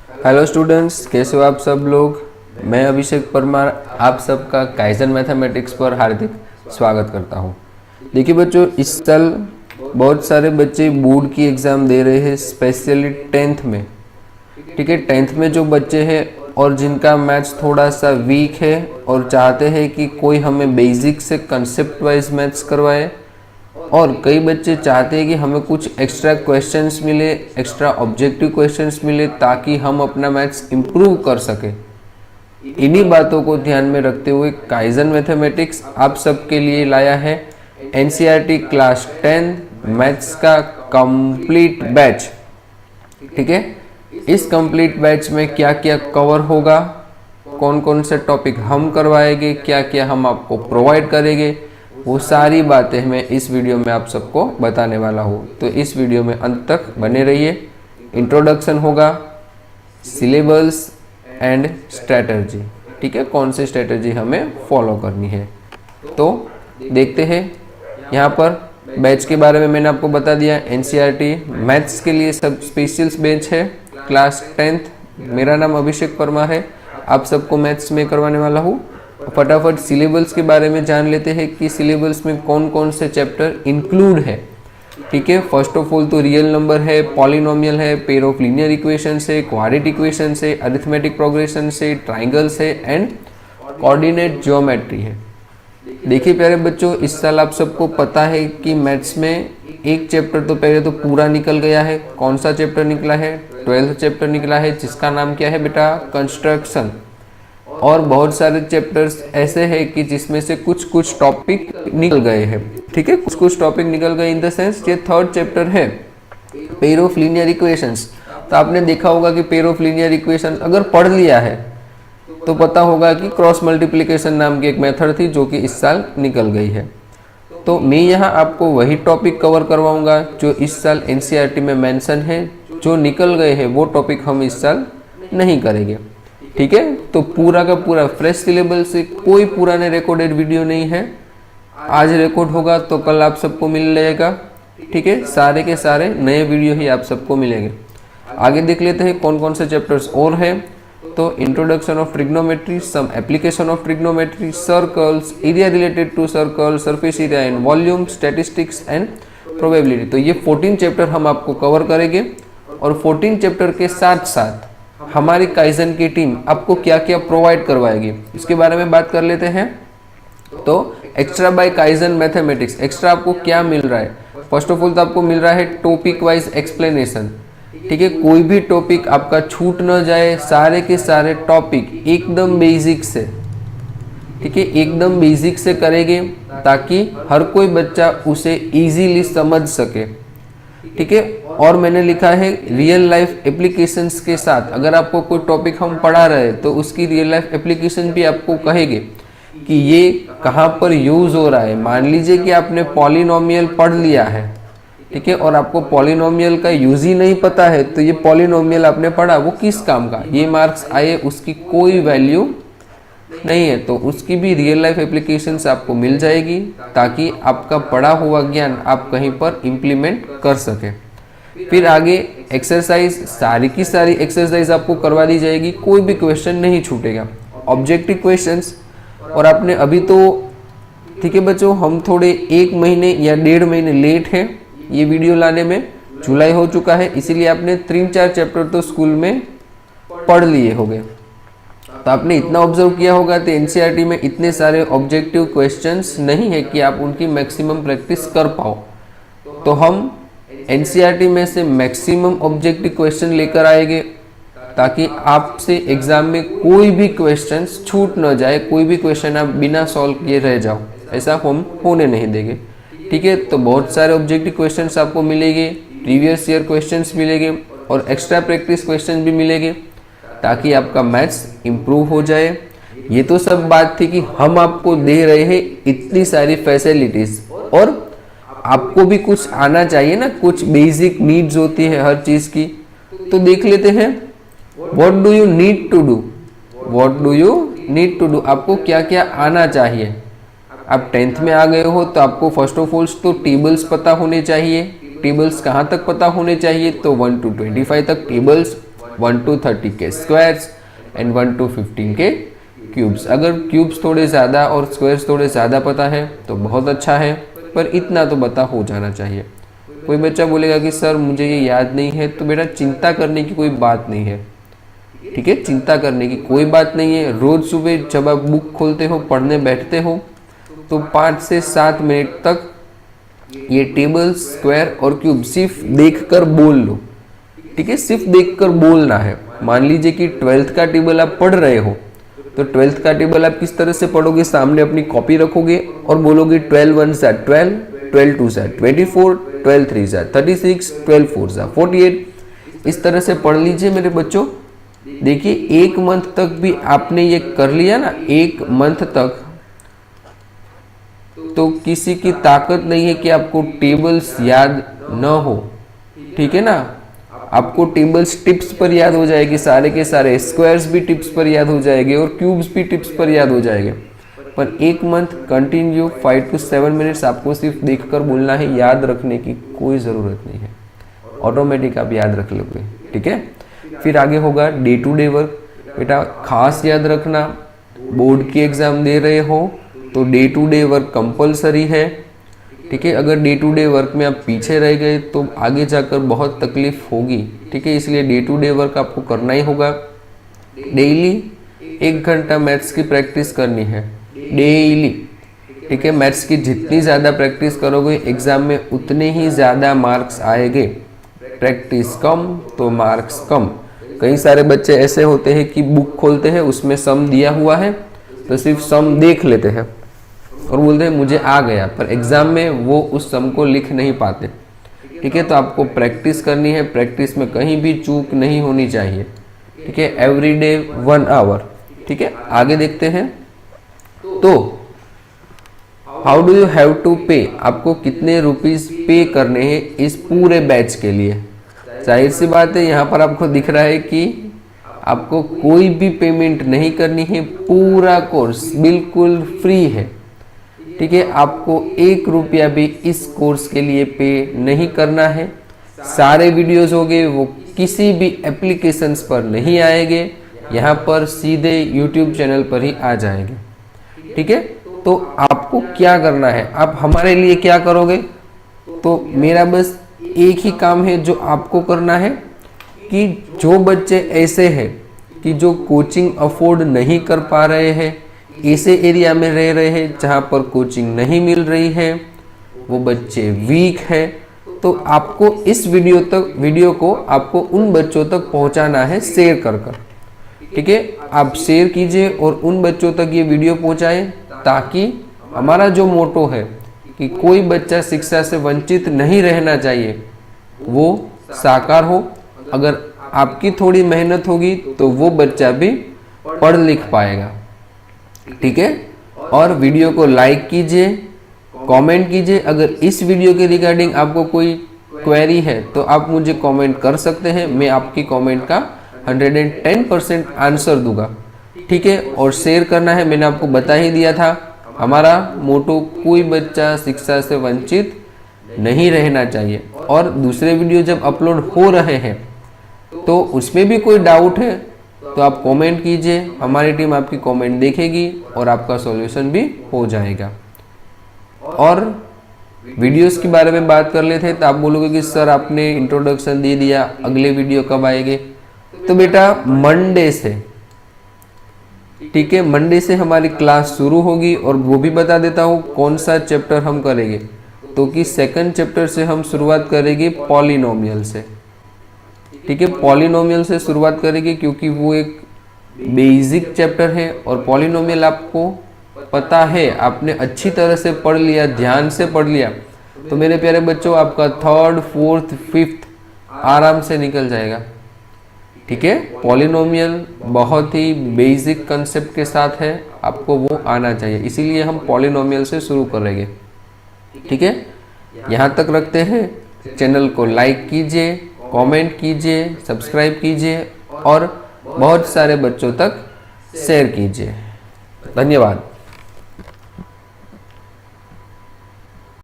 Hello students, कैसे हो आप सब लोग। मैं अभिषेक परमार आप सबका काइजन मैथमेटिक्स पर हार्दिक स्वागत करता हूं। देखिए बच्चों, इस साल बहुत सारे बच्चे बोर्ड की एग्ज़ाम दे रहे हैं, स्पेशली टेंथ में। ठीक है, टेंथ में जो बच्चे हैं और जिनका मैथ्स थोड़ा सा वीक है और चाहते हैं कि कोई हमें बेसिक से कंसेप्ट वाइज मैथ्स करवाए, और कई बच्चे चाहते हैं कि हमें कुछ एक्स्ट्रा क्वेश्चंस मिले, एक्स्ट्रा ऑब्जेक्टिव क्वेश्चंस मिले, ताकि हम अपना मैथ्स इम्प्रूव कर सकें। इन्हीं बातों को ध्यान में रखते हुए काइजन मैथमेटिक्स आप सबके लिए लाया है एनसीईआरटी क्लास 10 मैथ्स का कंप्लीट बैच। ठीक है, इस कंप्लीट बैच में क्या क्या कवर होगा, कौन कौन से टॉपिक हम करवाएंगे, क्या क्या हम आपको प्रोवाइड करेंगे, वो सारी बातें मैं इस वीडियो में आप सबको बताने वाला हूँ। तो इस वीडियो में अंत तक बने रहिए। इंट्रोडक्शन होगा, सिलेबस एंड स्ट्रेटजी। ठीक है, कौन सी स्ट्रेटजी हमें फॉलो करनी है। तो देखते हैं। यहाँ पर बैच के बारे में मैंने आपको बता दिया। एनसीईआरटी मैथ्स के लिए सब स्पेशल्स बैच है, क्लास 10th। मेरा नाम अभिषेक परमार है, आप सबको मैथ्स में करवाने वाला हूँ। फटाफट सिलेबस के बारे में जान लेते हैं कि सिलेबस में कौन कौन से चैप्टर इंक्लूड है। ठीक है, फर्स्ट ऑफ ऑल तो रियल नंबर है, पॉलिनोमियल है, पेयर ऑफ लीनियर इक्वेशन है, क्वाड्रेटिक इक्वेशन है, अरिथमेटिक प्रोग्रेशन है, ट्राइंगल्स है एंड कोऑर्डिनेट ज्योमेट्री है। देखिए प्यारे बच्चों, इस साल आप सबको पता है कि मैथ्स में एक चैप्टर तो पहले तो पूरा निकल गया है। कौन सा चैप्टर निकला है? 12th चैप्टर निकला है, जिसका नाम क्या है बेटा? कंस्ट्रक्शन। और बहुत सारे चैप्टर्स ऐसे हैं कि जिसमें से कुछ कुछ टॉपिक निकल गए हैं। ठीक है, कुछ कुछ टॉपिक निकल गए इन द सेंस ये 3rd चैप्टर है, पेयर ऑफ लीनियर इक्वेशंस। तो आपने देखा होगा कि पेयर ऑफ लीनियर इक्वेशन अगर पढ़ लिया है तो पता होगा कि क्रॉस मल्टीप्लिकेशन नाम की एक मेथड थी जो कि इस साल निकल गई है। तो मैं यहाँ आपको वही टॉपिक कवर करवाऊंगा जो इस साल एनसीईआरटी में मेंशन है। जो निकल गए हैं वो टॉपिक हम इस साल नहीं करेंगे। ठीक है, तो पूरा का पूरा फ्रेश सिलेबस से, कोई पुराने रिकॉर्डेड वीडियो नहीं है। आज रिकॉर्ड होगा तो कल आप सबको मिल जाएगा। ठीक है, सारे के सारे नए वीडियो ही आप सबको मिलेंगे। आगे देख लेते हैं कौन कौन से चैप्टर्स और है। तो introduction of trigonometry, some application of trigonometry, circles, area related to circle, surface area and volume, statistics and probability. तो ये 14 चैप्टर हम आपको कवर करेंगे। और 14 चैप्टर के साथ साथ हमारी काइजन की टीम आपको क्या क्या प्रोवाइड करवाएगी, इसके बारे में बात कर लेते हैं। तो extra by Kaizen mathematics, extra आपको क्या मिल रहा है? फर्स्ट ऑफ ऑल तो आपको मिल रहा है टॉपिक वाइज एक्सप्लेनेशन। ठीक है, कोई भी टॉपिक आपका छूट न जाए, सारे के सारे टॉपिक एकदम बेसिक से, ठीक है, एकदम बेसिक से करेंगे ताकि हर कोई बच्चा उसे इजीली समझ सके। ठीक है, और मैंने लिखा है रियल लाइफ एप्लीकेशंस के साथ। अगर आपको कोई टॉपिक हम पढ़ा रहे हैं तो उसकी रियल लाइफ एप्लीकेशन भी आपको कहेंगे कि ये कहाँ पर यूज हो रहा है। मान लीजिए कि आपने पॉलिनोमियल पढ़ लिया है, ठीक है, और आपको पॉलिनोमियल का यूज ही नहीं पता है, तो ये पॉलिनोमियल आपने पढ़ा वो किस काम का? ये मार्क्स आए, उसकी कोई वैल्यू नहीं है। तो उसकी भी रियल लाइफ एप्लीकेशंस आपको मिल जाएगी ताकि आपका पढ़ा हुआ ज्ञान आप कहीं पर इम्प्लीमेंट कर सके। फिर आगे एक्सरसाइज, सारी की सारी एक्सरसाइज आपको करवा दी जाएगी, कोई भी क्वेश्चन नहीं छूटेगा। ऑब्जेक्टिव क्वेश्चंस, और आपने अभी तो, ठीक है बच्चों, हम थोड़े 1 महीने या 1.5 महीने लेट है ये वीडियो लाने में। जुलाई हो चुका है, इसीलिए आपने 3-4 चैप्टर तो स्कूल में पढ़ लिए होंगे। तो आपने इतना ऑब्जर्व किया होगा तो एनसीईआरटी में इतने सारे ऑब्जेक्टिव क्वेश्चंस नहीं है कि आप उनकी मैक्सिमम प्रैक्टिस कर पाओ। तो हम एनसीईआरटी में से मैक्सिमम ऑब्जेक्टिव क्वेश्चन लेकर आएंगे ताकि आपसे एग्जाम में कोई भी क्वेश्चन छूट न जाए, कोई भी क्वेश्चन आप बिना सॉल्व किए रह जाओ, ऐसा हम होने नहीं देंगे। ठीक है, तो बहुत सारे ऑब्जेक्टिव क्वेश्चंस आपको मिलेंगे, प्रीवियस ईयर क्वेश्चंस मिलेंगे और एक्स्ट्रा प्रैक्टिस क्वेश्चन भी मिलेंगे ताकि आपका मैथ्स इम्प्रूव हो जाए। ये तो सब बात थी कि हम आपको दे रहे हैं इतनी सारी फैसिलिटीज, और आपको भी कुछ आना चाहिए ना, कुछ बेसिक नीड्स होती है हर चीज़ की। तो देख लेते हैं, what do you need to do, what do you need to do, आपको क्या क्या आना चाहिए। आप 10th में आ गए हो तो आपको फर्स्ट ऑफ ऑल तो टेबल्स पता होने चाहिए। टेबल्स कहाँ तक पता होने चाहिए? तो 1 to 25 तक टेबल्स 1 to 30 के स्क्वायर्स एंड 1 to 15 के क्यूब्स। अगर क्यूब्स थोड़े ज़्यादा और स्क्वायर्स थोड़े ज़्यादा पता है तो बहुत अच्छा है, पर इतना तो पता हो जाना चाहिए। कोई बच्चा बोलेगा कि सर मुझे ये याद नहीं है, तो बेटा चिंता करने की कोई बात नहीं है, ठीक है, चिंता करने की कोई बात नहीं है। रोज़ सुबह जब आप बुक खोलते हो, पढ़ने बैठते हो, तो 5 से 7 मिनट तक ये टेबल, स्क्वायर और क्यूब सिर्फ देखकर बोल लो, ठीक है, सिर्फ देखकर बोलना है। मान लीजिए कि 12th का टेबल आप पढ़ रहे हो, तो 12th का टेबल आप किस तरह से पढ़ोगे? सामने अपनी कॉपी रखोगे और बोलोगे 12 1 सा 12, 12 2 सा 24, 12 3 सा 36, 12 4 सा 48, इस तरह से पढ़ लीजिए मेरे बच्चों। देखिए 1 मंथ तक भी आपने ये कर लिया ना, 1 मंथ तक, तो किसी की ताकत नहीं है कि आपको टेबल्स याद न हो, ठीक है ना। आपको टेबल्स टिप्स पर याद हो जाएगी, सारे के सारे स्क्वायर्स भी टिप्स पर याद हो जाएंगे और क्यूब्स भी टिप्स पर याद हो जाएंगे। पर 1 मंथ कंटिन्यू 5 to 7 मिनट्स आपको सिर्फ देखकर बोलना है, याद रखने की कोई ज़रूरत नहीं है, ऑटोमेटिक आप याद रख लोगे, ठीक है। फिर आगे होगा डे टू डे वर्क। बेटा खास याद रखना, बोर्ड की एग्ज़ाम दे रहे हो तो day to day work compulsory है, ठीक है। अगर डे टू डे वर्क में आप पीछे रह गए तो आगे जाकर बहुत तकलीफ होगी, ठीक है। इसलिए डे टू डे वर्क आपको करना ही होगा। डेली 1 घंटा मैथ्स की प्रैक्टिस करनी है, डेली, ठीक है। मैथ्स की जितनी ज़्यादा प्रैक्टिस करोगे एग्ज़ाम में उतने ही ज़्यादा मार्क्स आएंगे। प्रैक्टिस कम तो मार्क्स कम। कई सारे बच्चे ऐसे होते हैं कि बुक खोलते हैं, उसमें सम दिया हुआ है तो सिर्फ सम देख लेते हैं और बोलते हैं मुझे आ गया, पर एग्ज़ाम में वो उस सम को लिख नहीं पाते, ठीक है। तो आपको प्रैक्टिस करनी है, प्रैक्टिस में कहीं भी चूक नहीं होनी चाहिए, ठीक है। एवरीडे 1 आवर, ठीक है। आगे देखते हैं। तो how do you have to pay, आपको कितने रुपीस पे करने हैं इस पूरे बैच के लिए? जाहिर सी बात है, यहाँ पर आपको दिख रहा है कि आपको कोई भी पेमेंट नहीं करनी है, पूरा कोर्स बिल्कुल फ्री है, ठीक है। आपको 1 रुपया भी इस कोर्स के लिए पे नहीं करना है। सारे वीडियोस होंगे वो किसी भी एप्लीकेशंस पर नहीं आएंगे, यहाँ पर सीधे यूट्यूब चैनल पर ही आ जाएंगे, ठीक है। तो आपको क्या करना है, आप हमारे लिए क्या करोगे? तो मेरा बस एक ही काम है जो आपको करना है कि जो बच्चे ऐसे हैं कि जो कोचिंग अफोर्ड नहीं कर पा रहे हैं, ऐसे एरिया में रह रहे हैं जहाँ पर कोचिंग नहीं मिल रही है, वो बच्चे वीक है, तो आपको इस वीडियो को आपको उन बच्चों तक पहुँचाना है शेयर कर कर, ठीक है। आप शेयर कीजिए और उन बच्चों तक ये वीडियो पहुँचाएं, ताकि हमारा जो मोटो है कि कोई बच्चा शिक्षा से वंचित नहीं रहना चाहिए, वो साकार हो। अगर आपकी थोड़ी मेहनत होगी तो वो बच्चा भी पढ़ लिख पाएगा, ठीक है। और वीडियो को लाइक कीजिए, कमेंट कीजिए। अगर इस वीडियो के रिगार्डिंग आपको कोई क्वेरी है तो आप मुझे कमेंट कर सकते हैं, मैं आपकी कमेंट का 110% आंसर दूंगा, ठीक है। और शेयर करना है, मैंने आपको बता ही दिया था, हमारा मोटो कोई बच्चा शिक्षा से वंचित नहीं रहना चाहिए। और दूसरे वीडियो जब अपलोड हो रहे हैं तो उसमें भी कोई डाउट है तो आप कमेंट कीजिए, हमारी टीम आपकी कमेंट देखेगी और आपका सॉल्यूशन भी हो जाएगा। और वीडियोस के बारे में बात कर लेते हैं तो आप बोलोगे कि सर आपने इंट्रोडक्शन दे दिया, अगले वीडियो कब आएंगे? तो बेटा मंडे से, ठीक है, मंडे से हमारी क्लास शुरू होगी। और वो भी बता देता हूँ कौन सा चैप्टर हम करेंगे, तो कि 2nd चैप्टर से हम शुरुआत करेंगे पॉलिनोमियल से, ठीक है। पॉलिनोमियल से शुरुआत करेंगे क्योंकि वो एक बेसिक चैप्टर है और पॉलिनोमियल आपको पता है, आपने अच्छी तरह से पढ़ लिया, ध्यान से पढ़ लिया, तो मेरे प्यारे बच्चों आपका 3rd, 4th, 5th आराम से निकल जाएगा, ठीक है। पॉलिनोमियल बहुत ही बेसिक कंसेप्ट के साथ है, आपको वो आना चाहिए, इसीलिए हम पॉलिनोमियल से शुरू करेंगे, ठीक है। यहाँ तक रखते हैं। चैनल को लाइक कीजिए, कमेंट कीजिए, सब्सक्राइब कीजिए और बहुत सारे बच्चों तक शेयर कीजिए। धन्यवाद।